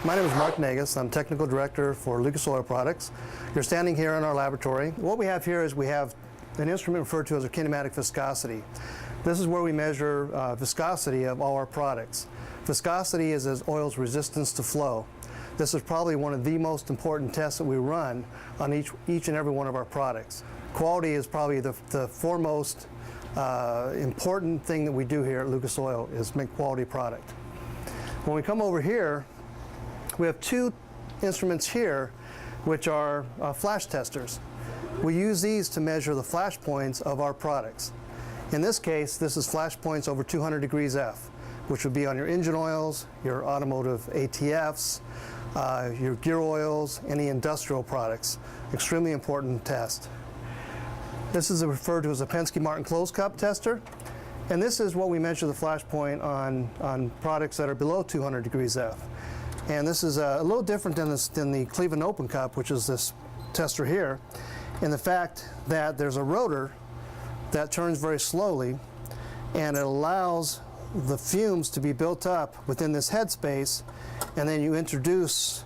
My name is Mark Negast. I'm Technical Director for Lucas Oil Products. You're standing here in our laboratory. What we have here is we have an instrument referred to as a kinematic viscosity. This is where we measure viscosity of all our products. Viscosity is as oil's resistance to flow. This is probably one of the most important tests that we run on each and every one of our products. Quality is probably the foremost important thing that we do here at Lucas Oil is make quality product. When we come over here, we have two instruments here which are flash testers. We use these to measure the flash points of our products. In this case, this is flash points over 200 degrees F, which would be on your engine oils, your automotive ATFs, your gear oils, any industrial products. Extremely important test. This is referred to as a Penske Martin closed cup tester, and this is what we measure the flash point on products that are below 200 degrees F. And this is a little different than the Cleveland Open Cup, which is this tester here, in the fact that there's a rotor that turns very slowly, and it allows the fumes to be built up within this headspace, and then you introduce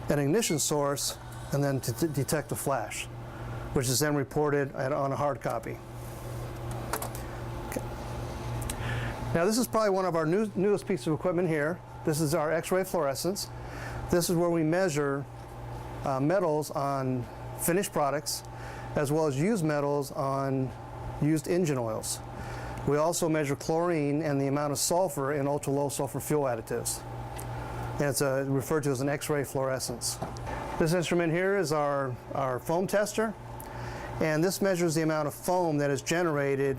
an ignition source and then to detect a flash, which is then reported on a hard copy. Okay. Now this is probably one of our newest pieces of equipment here. This is our X-ray fluorescence. This is where we measure metals on finished products, as well as used metals on used engine oils. We also measure chlorine and the amount of sulfur in ultra-low sulfur fuel additives. And it's referred to as an X-ray fluorescence. This instrument here is our foam tester, and this measures the amount of foam that is generated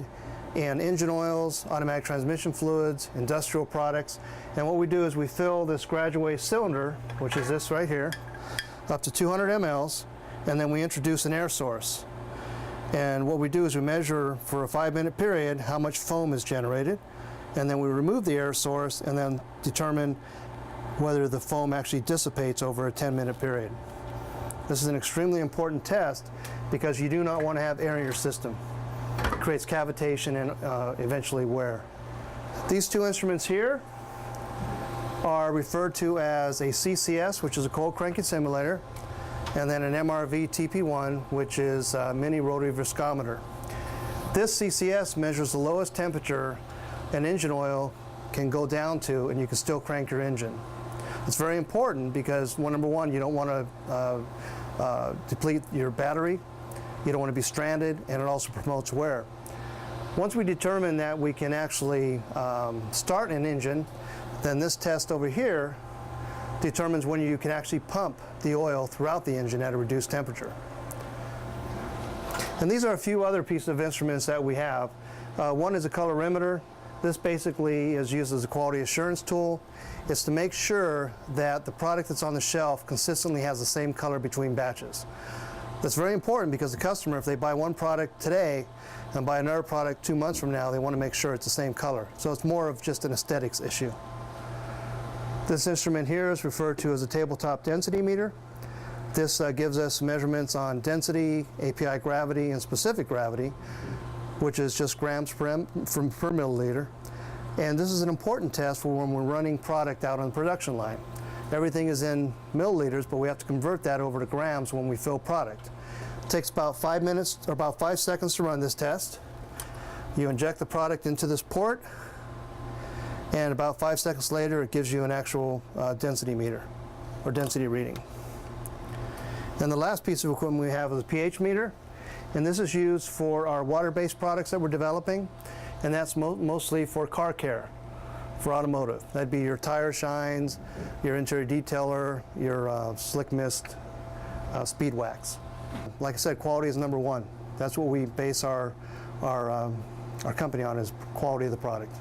in engine oils, automatic transmission fluids, industrial products. And what we do is we fill this graduate cylinder, which is this right here, up to 200 mLs, and then we introduce an air source. And what we do is we measure for a 5-minute period how much foam is generated, and then we remove the air source and then determine whether the foam actually dissipates over a 10-minute period. This is an extremely important test because you do not want to have air in your system. It creates cavitation and eventually wear. These two instruments here are referred to as a CCS, which is a cold cranking simulator, and then an MRV TP1, which is a mini rotary viscometer. This CCS measures the lowest temperature an engine oil can go down to, and you can still crank your engine. It's very important because, number one, you don't want to deplete your battery. You don't want to be stranded, and it also promotes wear. Once we determine that we can actually start an engine, then this test over here determines when you can actually pump the oil throughout the engine at a reduced temperature. And these are a few other pieces of instruments that we have. One is a colorimeter. This basically is used as a quality assurance tool. It's to make sure that the product that's on the shelf consistently has the same color between batches. That's very important because the customer, if they buy one product today and buy another product 2 months from now, they want to make sure it's the same color. So it's more of just an aesthetics issue. This instrument here is referred to as a tabletop density meter. This gives us measurements on density, API gravity, and specific gravity, which is just grams per milliliter. And this is an important test for when we're running product out on the production line. Everything is in milliliters, but we have to convert that over to grams when we fill product. It takes about 5 minutes or about 5 seconds to run this test. You inject the product into this port, and about 5 seconds later it gives you an actual density meter or density reading. And the last piece of equipment we have is a pH meter, and this is used for our water-based products that we're developing, and that's mostly for car care, for automotive. That'd be your tire shines, your interior detailer, your slick mist, speed wax. Like I said, quality is number one. That's what we base our company on, is quality of the product.